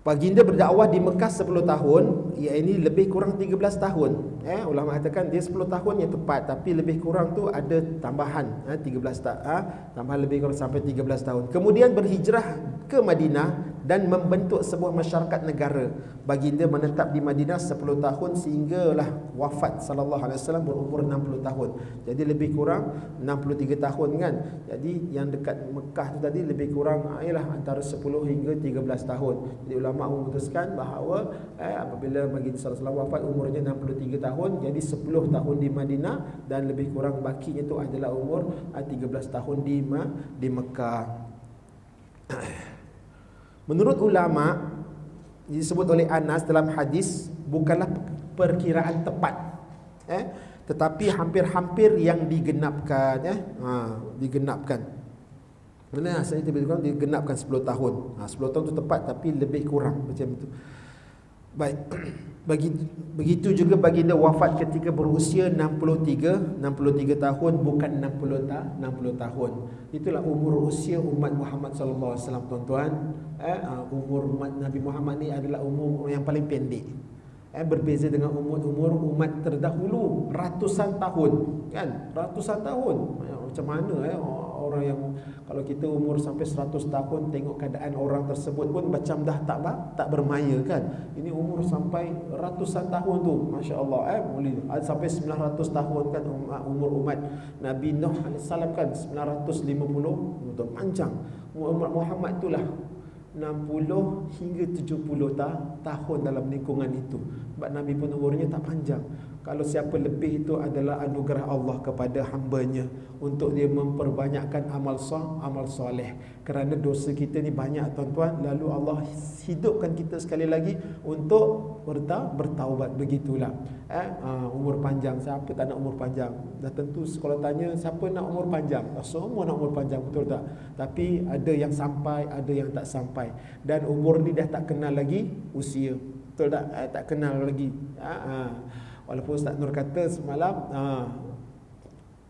Baginda berdakwah di Mekah 10 tahun, iaitu lebih kurang 13 tahun. Ulama katakan dia 10 tahun yang tepat, tapi lebih kurang tu ada tambahan 13 tahun, tambahan lebih kurang sampai 13 tahun. Kemudian berhijrah ke Madinah dan membentuk sebuah masyarakat negara. Baginda menetap di Madinah 10 tahun sehinggalah wafat sallallahu alaihi wasallam berumur 60 tahun. Jadi lebih kurang 63 tahun kan. Jadi yang dekat Mekah tu tadi lebih kurang ialah antara 10 hingga 13 tahun. Jadi ulama memutuskan bahawa apabila Baginda sallallahu alaihi wasallam wafat umurnya 63 tahun, jadi 10 tahun di Madinah dan lebih kurang bakinya itu adalah umur 13 tahun di Mekah. Menurut ulama, disebut oleh Anas dalam hadis, bukanlah perkiraan tepat, tetapi hampir-hampir yang digenapkan, digenapkan. Benar, saya lebih kurang digenapkan 10 tahun. 10 tahun itu tepat, tapi lebih kurang macam itu. Baik. Begitu juga baginda wafat ketika berusia 63 tahun, bukan 60 tahun. Itulah umur usia umat Muhammad sallallahu alaihi wasallam, tuan-tuan. Umur umat Nabi Muhammad ni adalah umur yang paling pendek. Berbeza dengan umur umat terdahulu ratusan tahun, kan? Ratusan tahun. Macam mana orang yang kalau kita umur sampai 100 tahun tengok keadaan orang tersebut pun macam dah tak bermaya, kan? Ini umur sampai ratusan tahun tu, masya-Allah, boleh sampai 900 tahun kan umur umat Nabi Nuh AS kan 950, betul panjang. Umat Muhammad itulah 60 hingga 70 tahun dalam lingkungan itu. Sebab Nabi pun umurnya tak panjang. Kalau siapa lebih itu adalah anugerah Allah kepada hamba-Nya untuk dia memperbanyakkan amal soleh. Kerana dosa kita ni banyak, tuan-tuan. Lalu Allah hidupkan kita sekali lagi untuk bertaubat. Begitulah. Umur panjang. Siapa tak nak umur panjang? Dah tentu kalau tanya siapa nak umur panjang? Semua nak umur panjang, betul tak? Tapi ada yang sampai, ada yang tak sampai. Dan umur ni dah tak kenal lagi usia. Betul tak? Tak kenal lagi. Walaupun Ustaz Nur kata semalam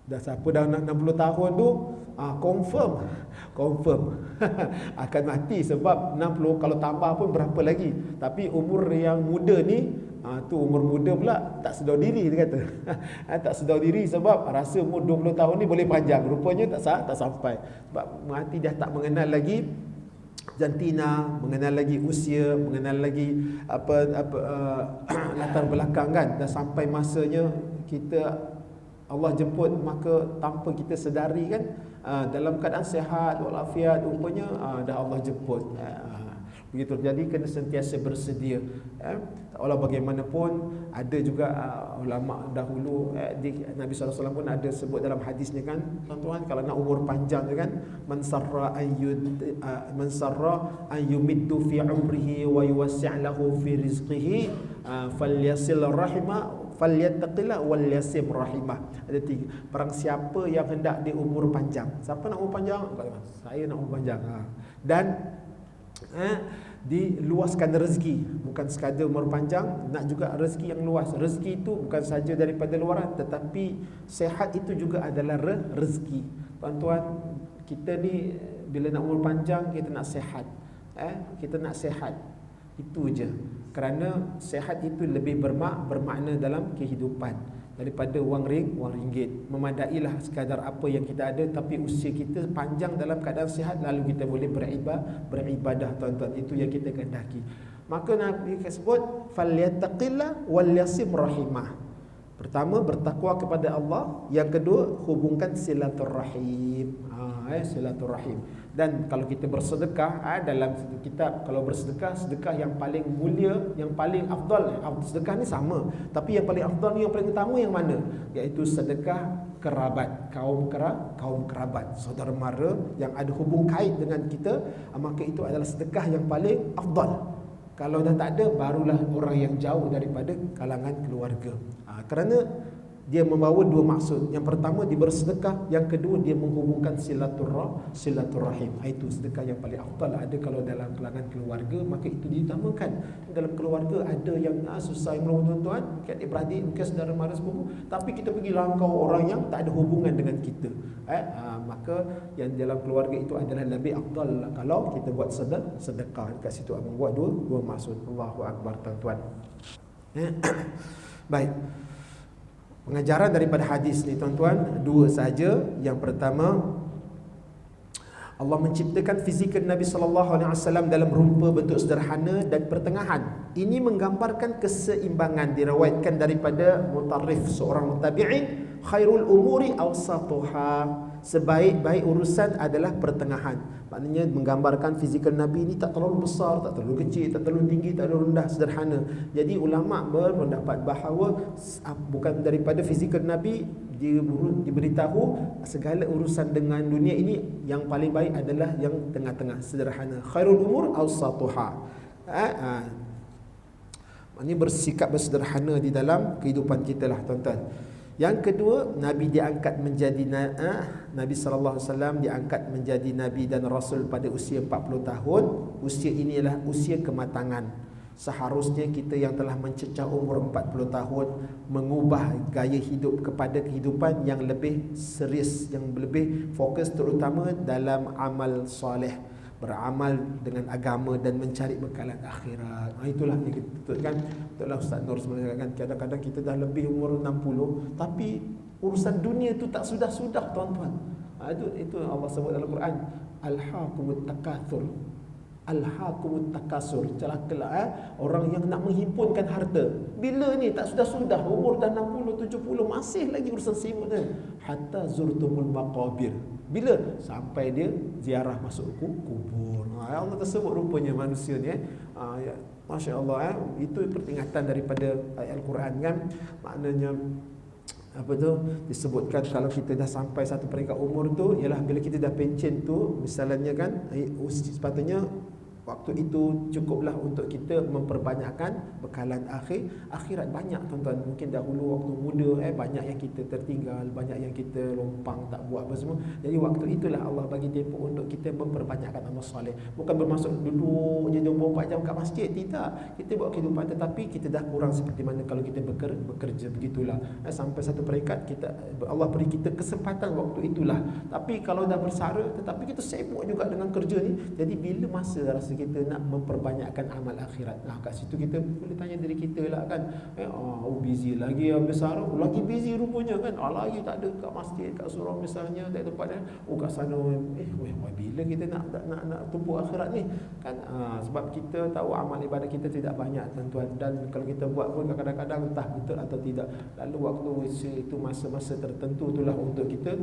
dah siapa dah 60 tahun tu confirm akan mati. Sebab 60 kalau tambah pun berapa lagi. Tapi umur yang muda ni tu umur muda pula tak sedar diri, dia kata. Tak sedar diri sebab rasa umur 20 tahun ni boleh panjang. Rupanya tak sampai. Sebab mati dah tak mengenal lagi jantina, mengenal lagi usia, mengenal lagi latar belakang, kan. Dah sampai masanya kita Allah jemput, maka tanpa kita sedari, kan, dalam keadaan sihat walafiat rupanya dah Allah jemput. Begitu. Jadi kena sentiasa bersedia. Walau bagaimanapun ada juga ulama dahulu Nabi SAW pun ada sebut dalam hadisnya, kan, tuan-tuan, kalau nak umur panjang, kan, man sarra an yumiddu fi umrihi wa yuwassi' lahu fi rizqihi falyasil rahima falyattaqillah wal yasim rahimah. Ada tiga. Barang siapa yang hendak dia umur panjang. Siapa nak umur panjang? Saya nak umur panjang. Dan diluaskan rezeki, bukan sekadar umur panjang, nak juga rezeki yang luas. Rezeki itu bukan saja daripada luaran, tetapi sehat itu juga adalah rezeki. Tuan-tuan, kita ni bila nak umur panjang, kita nak sehat. Kita nak sehat. Itu je. Kerana sehat itu lebih bermakna dalam kehidupan daripada wang ringgit. Memadailah sekadar apa yang kita ada, tapi usia kita panjang dalam keadaan sihat, lalu kita boleh beribadah, tuan-tuan. Itu yang kita kehendaki. Maka Nabi sebut falyattaqillah wal yasim rahimah. Pertama, bertakwa kepada Allah. Yang kedua, hubungkan silaturrahim. Silaturrahim. Dan kalau kita bersedekah, dalam satu kitab, kalau bersedekah, sedekah yang paling mulia, yang paling afdal. Sedekah ni sama, tapi yang paling afdal ni, yang paling utama yang mana? Iaitu sedekah kerabat, kaum kerabat, saudara mara yang ada hubung kait dengan kita, maka itu adalah sedekah yang paling afdal. Kalau dah tak ada, barulah orang yang jauh daripada kalangan keluarga. Kerana dia membawa dua maksud. Yang pertama, dia bersedekah. Yang kedua, dia menghubungkan silaturrahim. Itu sedekah yang paling afdal. Ada kalau dalam kalangan keluarga, maka itu diutamakan. Dalam keluarga ada yang susah, yang menolong tuan-tuan, mungkin adik-beradik, mungkin saudara mara sepupu, tapi kita pergi langkau orang yang tak ada hubungan dengan kita. Maka yang dalam keluarga itu adalah lebih afdal kalau kita buat sedekah. Dekat situ membuat dua maksud. Allahu Akbar, tuan-tuan. Baik. Pengajaran daripada hadis ni, tuan-tuan, dua saja. Yang pertama, Allah menciptakan fizikal Nabi SAW dalam rupa bentuk sederhana dan pertengahan. Ini menggambarkan keseimbangan. Diriwayatkan daripada Mutarrif, seorang tabi'in, khairul umuri awsatuha, sebaik-baik urusan adalah pertengahan. Maknanya menggambarkan fizikal Nabi ini tak terlalu besar, tak terlalu kecil, tak terlalu tinggi, tak terlalu rendah, sederhana. Jadi ulama berpendapat bahawa bukan daripada fizikal Nabi diberitahu segala urusan dengan dunia ini, yang paling baik adalah yang tengah-tengah, sederhana. Khairul umur awsatuha. Maknanya bersikap bersederhana di dalam kehidupan kita lah, tuan-tuan. Yang kedua, Nabi diangkat menjadi Nabi sallallahu alaihi wasallam diangkat menjadi nabi dan rasul pada usia 40 tahun. Usia inilah usia kematangan. Seharusnya kita yang telah mencecah umur 40 tahun mengubah gaya hidup kepada kehidupan yang lebih serius, yang lebih fokus, terutama dalam amal soleh, beramal dengan agama dan mencari bekalan akhirat. Itulah yang kita kan. Itulah Ustaz Nur sebenarnya kan, kadang-kadang kita dah lebih umur 60 tapi urusan dunia itu tak sudah-sudah, tuan-tuan. Itu Allah sebut dalam Quran, alhaqumut takatsur. Alhaqumut takasur. Celakalah orang yang nak menghimpunkan harta. Bila ni tak sudah-sudah, umur dah 60 70 masih lagi urusan sibuk dia. Hatta zurtumul maqabir. Bila? Sampai dia ziarah masuk kubur. Allah tersebut rupanya manusia ni. Masya Allah. Itu peringatan daripada ayat Al-Quran kan. Maknanya apa tu, disebutkan kalau kita dah sampai satu peringkat umur tu, ialah bila kita dah pencen tu, misalnya kan, sepatutnya waktu itu cukuplah untuk kita memperbanyakkan bekalan akhirat. Banyak, tuan-tuan, mungkin dahulu waktu muda banyak yang kita tertinggal, banyak yang kita lompang, tak buat apa semua. Jadi waktu itulah Allah bagi tempoh untuk kita memperbanyakkan amal soleh. Bukan bermaksud duduk je 24 jam kat masjid, tidak. Kita buat kehidupan, tetapi kita dah kurang seperti mana kalau kita bekerja, begitulah. Sampai satu peringkat kita, Allah beri kita kesempatan waktu itulah. Tapi kalau dah bersara, tetapi kita sibuk juga dengan kerja ni, jadi bila masa rasa kita nak memperbanyakkan amal akhirat. Kat situ kita boleh tanya diri kita lah kan, busy lagi besar, lagi busy rupanya kan, lagi tak ada kat masjid, kat surau misalnya, tak ada tempat dia. Kat sana bila kita nak tumpu akhirat ni kan. Sebab kita tahu amal ibadat kita tidak banyak, tuan-tuan, dan kalau kita buat pun kadang-kadang entah betul atau tidak. Lalu waktu itu masa-masa tertentu itulah untuk kita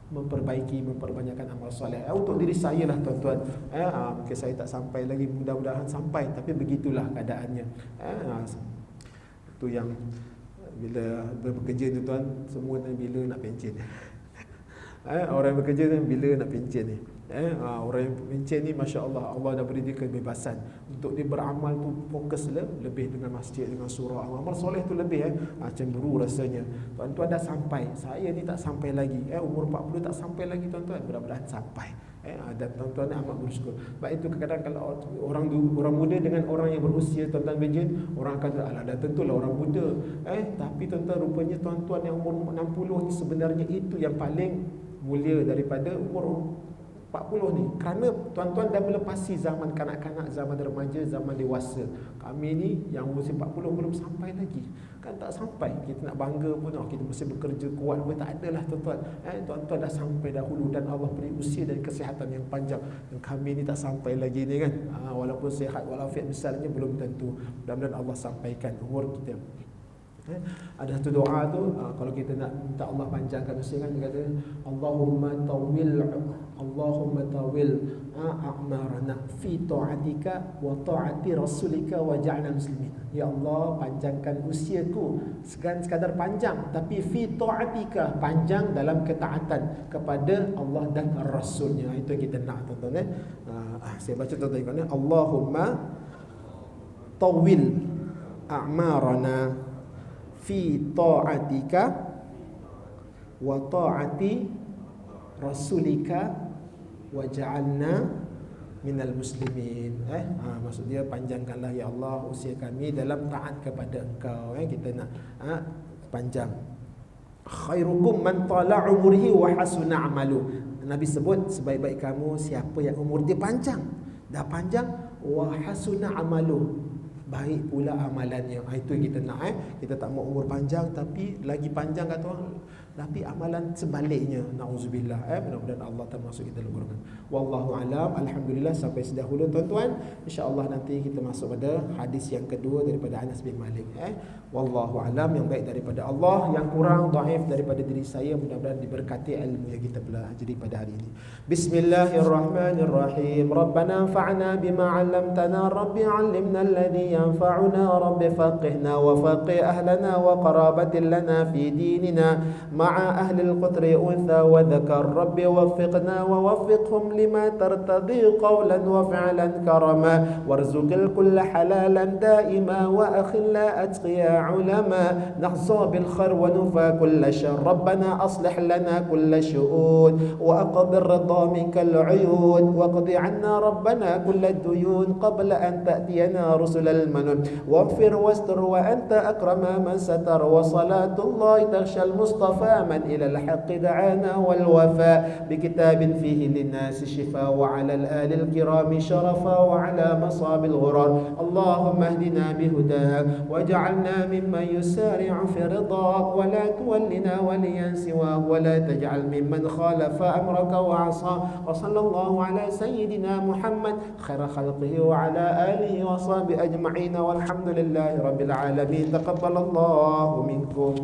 memperbanyakkan amal soleh. Untuk diri saya lah, tuan-tuan. Mungkin saya tak sampai lagi, mudah-mudahan sampai, tapi begitulah keadaannya. Itu yang bila bekerja, tuan-tuan, semua bila nak pencen. Orang yang bekerja ni bila nak pencen ni? Orang yang pencen ni Masya Allah, Allah dah beri dia kebebasan untuk dia beramal tu, fokus lebih dengan masjid, dengan surah. Amal soleh tu lebih cemburu rasanya. Tuan-tuan dah sampai, saya ni tak sampai lagi, umur 40 tak sampai lagi tuan-tuan, mudah-mudahan sampai. Dan tuan-tuan ni amat bersyukur. Sebab itu kadang-kadang kalau orang muda dengan orang yang berusia, tuan-tuan Benjin, orang akan alah dah tentulah orang muda. Tapi tuan-tuan, rupanya tuan-tuan yang umur 60 ni sebenarnya itu yang paling mulia daripada umur 40 ni, kerana tuan-tuan dah melepasi zaman kanak-kanak, zaman remaja, zaman dewasa. Kami ni yang usia 40 belum sampai lagi. Kan tak sampai. Kita nak bangga pun, kita mesti bekerja kuat pun tak adalah tuan-tuan. Tuan-tuan dah sampai dahulu dan Allah beri usia dan kesihatan yang panjang. Dan kami ni tak sampai lagi ni kan. Walaupun sihat walafiat misalnya belum tentu. Mudah-mudahan Allah sampaikan umur kita. Ada satu doa tu, kalau kita nak minta Allah panjangkan usia kan, dia kata Allahumma tawil a'marana fi ta'atika wa ta'ati rasulika wa ja'alna muslimin. Ya Allah, panjangkan usiaku, sekadar panjang, tapi fi ta'atika, panjang dalam ketaatan kepada Allah dan Rasulnya. Itu yang kita nak tuan-tuan. Saya baca tuan-tuan ikut. Allahumma tawil a'marana fi ta'atika wa ta'ati rasulika wa ja'alna minal muslimin. Maksud dia, panjangkanlah ya Allah usia kami dalam taat kepada Engkau. Kita nak panjang. Khairukum man tala umurihi wa hasuna amalu. Nabi sebut sebaik-baik kamu siapa yang umur dia panjang, dah panjang, wa hasuna amalu, baik pula amalannya. Itu yang kita nak. Kita tak mau umur panjang tapi lagi panjang kata orang, tapi amalan sebaliknya. Nauzubillah. Mudah-mudahan Allah termasuk kita dalam golongan. Wallahu alam. Alhamdulillah sampai sedahulu tuan-tuan. Insya-Allah nanti kita masuk pada hadis yang kedua daripada Anas bin Malik. Wallahu alam. Yang baik daripada Allah, yang kurang dhaif daripada diri saya. Mudah-mudahan diberkati ilmu yang kita pelajari pada hari ini. Bismillahirrahmanirrahim. Rabbana anfa'na bima 'allamtana, Rabbi 'allimna alladhi yanfa'una, Rabbi faqihna wa faqih ahlana wa qarabatin lana fi dinina مع أهل القطر أنثى وذكر. ربي وفقنا ووفقهم لما ترتضي قولا وفعلا كرما، وارزق الكل حلالا دائما وأخلا أتقيا علما، نحظى بالخير ونفى كل شر. ربنا أصلح لنا كل شؤون وأقض الرضا منك العيون، واقض عنا ربنا كل الديون قبل أن تأتينا رسل المنون، واغفر واستر وأنت أكرم من ستر، وصلاة الله تغشى المصطفى من إلى الحق دعانا والوفاء، بكتاب فيه للناس شفاء، وعلى الآل الكرام شرفا، وعلى مصاب الغرار. اللهم اهدنا بهداك واجعلنا ممن يسارع في رضاك، ولا تولنا وليا سواك، ولا تجعل ممن خالف أمرك وعصى. وصلى الله على سيدنا محمد خير خلقه وعلى آله وصحبه أجمعين، والحمد لله رب العالمين. تقبل الله منكم.